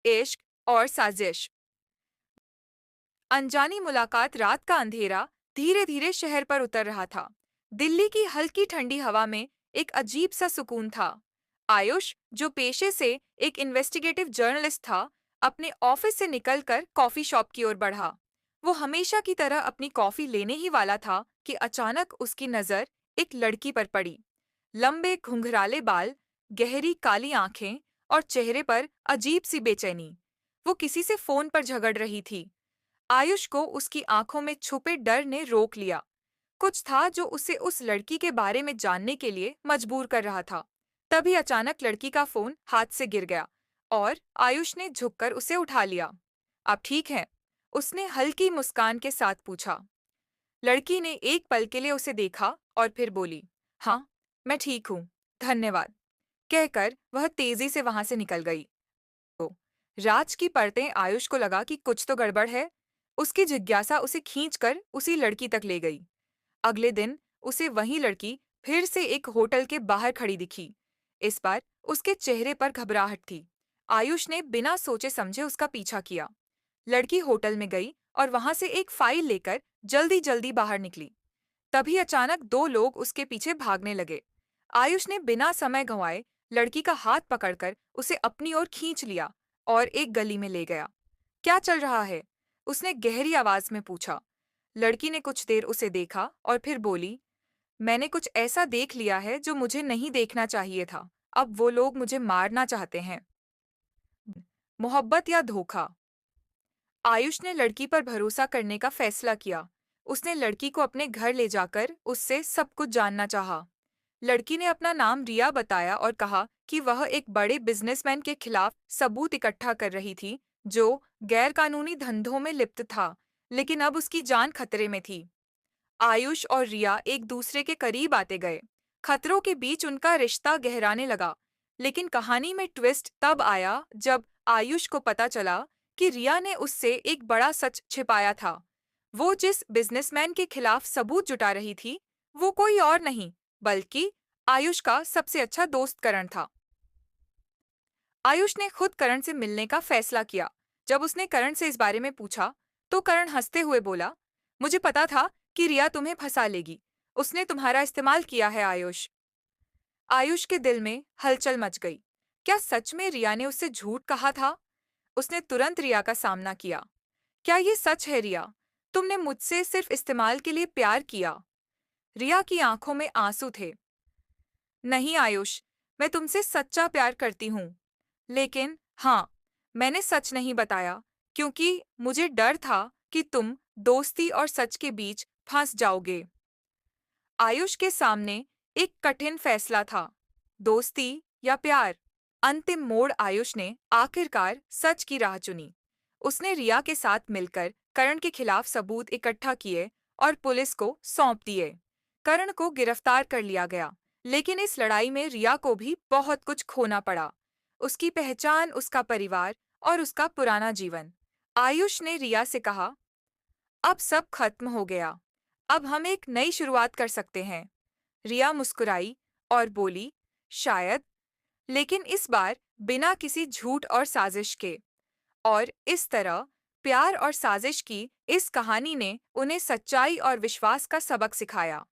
इश्क और साजिश। अनजानी मुलाकात। रात का अंधेरा धीरे धीरे शहर पर उतर रहा था। दिल्ली की हल्की ठंडी हवा में एक अजीब सा सुकून था। आयुष, जो पेशे से एक इन्वेस्टिगेटिव जर्नलिस्ट था, अपने ऑफिस से निकलकर कॉफी शॉप की ओर बढ़ा। वो हमेशा की तरह अपनी कॉफी लेने ही वाला था कि अचानक उसकी नजर एक लड़की पर पड़ी। लंबे घुंघराले बाल, गहरी काली आंखें और चेहरे पर अजीब सी बेचैनी। वो किसी से फोन पर झगड़ रही थी। आयुष को उसकी आंखों में छुपे डर ने रोक लिया। कुछ था जो उसे उस लड़की के बारे में जानने के लिए मजबूर कर रहा था। तभी अचानक लड़की का फोन हाथ से गिर गया और आयुष ने झुककर उसे उठा लिया। आप ठीक हैं? उसने हल्की मुस्कान के साथ पूछा। लड़की ने एक पल के लिए उसे देखा और फिर बोली, हाँ, मैं ठीक हूँ, धन्यवाद, कहकर वह तेजी से वहां से निकल गई। तो राज की परतें। आयुष को लगा कि कुछ तो गड़बड़ है। उसकी जिज्ञासा उसे खींचकर उसी लड़की तक ले गई। अगले दिन उसे वही लड़की फिर से एक होटल के बाहर खड़ी दिखी। इस बार उसके चेहरे पर घबराहट थी। आयुष ने बिना सोचे समझे उसका पीछा किया। लड़की होटल में गई और वहां से एक फाइल लेकर जल्दी जल्दी बाहर निकली। तभी अचानक दो लोग उसके पीछे भागने लगे। आयुष ने बिना समय गंवाए लड़की का हाथ पकड़कर उसे अपनी ओर खींच लिया और एक गली में ले गया। क्या चल रहा है? उसने गहरी आवाज में पूछा। लड़की ने कुछ देर उसे देखा और फिर बोली, मैंने कुछ ऐसा देख लिया है जो मुझे नहीं देखना चाहिए था। अब वो लोग मुझे मारना चाहते हैं। मोहब्बत या धोखा? आयुष ने लड़की पर भरोसा करने का फैसला किया। उसने लड़की को अपने घर ले जाकर उससे सब कुछ जानना चाहा। लड़की ने अपना नाम रिया बताया और कहा कि वह एक बड़े बिजनेसमैन के खिलाफ सबूत इकट्ठा कर रही थी, जो गैरकानूनी धंधों में लिप्त था, लेकिन अब उसकी जान खतरे में थी। आयुष और रिया एक दूसरे के करीब आते गए। खतरों के बीच उनका रिश्ता गहराने लगा। लेकिन कहानी में ट्विस्ट तब आया जब आयुष को पता चला कि रिया ने उससे एक बड़ा सच छिपाया था। वो जिस बिजनेसमैन के खिलाफ सबूत जुटा रही थी, वो कोई और नहीं बल्कि आयुष का सबसे अच्छा दोस्त करण था। आयुष ने खुद करण से मिलने का फैसला किया। जब उसने करण से इस बारे में पूछा, तो करण हंसते हुए बोला, मुझे पता था कि रिया तुम्हें फंसा लेगी। उसने तुम्हारा इस्तेमाल किया है आयुष। आयुष के दिल में हलचल मच गई। क्या सच में रिया ने उससे झूठ कहा था? उसने तुरंत रिया का सामना किया। क्या ये सच है रिया? तुमने मुझसे सिर्फ इस्तेमाल के लिए प्यार किया। रिया की आंखों में आंसू थे। नहीं आयुष, मैं तुमसे सच्चा प्यार करती हूँ। लेकिन हाँ, मैंने सच नहीं बताया क्योंकि मुझे डर था कि तुम दोस्ती और सच के बीच फंस जाओगे। आयुष के सामने एक कठिन फैसला था, दोस्ती या प्यार। अंतिम मोड़। आयुष ने आखिरकार सच की राह चुनी। उसने रिया के साथ मिलकर करण के खिलाफ सबूत इकट्ठा किए और पुलिस को सौंप दिए। करण को गिरफ्तार कर लिया गया, लेकिन इस लड़ाई में रिया को भी बहुत कुछ खोना पड़ा। उसकी पहचान, उसका परिवार और उसका पुराना जीवन। आयुष ने रिया से कहा, अब सब खत्म हो गया। अब हम एक नई शुरुआत कर सकते हैं। रिया मुस्कुराई और बोली, शायद, लेकिन इस बार बिना किसी झूठ और साजिश के। और इस तरह प्यार और साजिश की इस कहानी ने उन्हें सच्चाई और विश्वास का सबक सिखाया।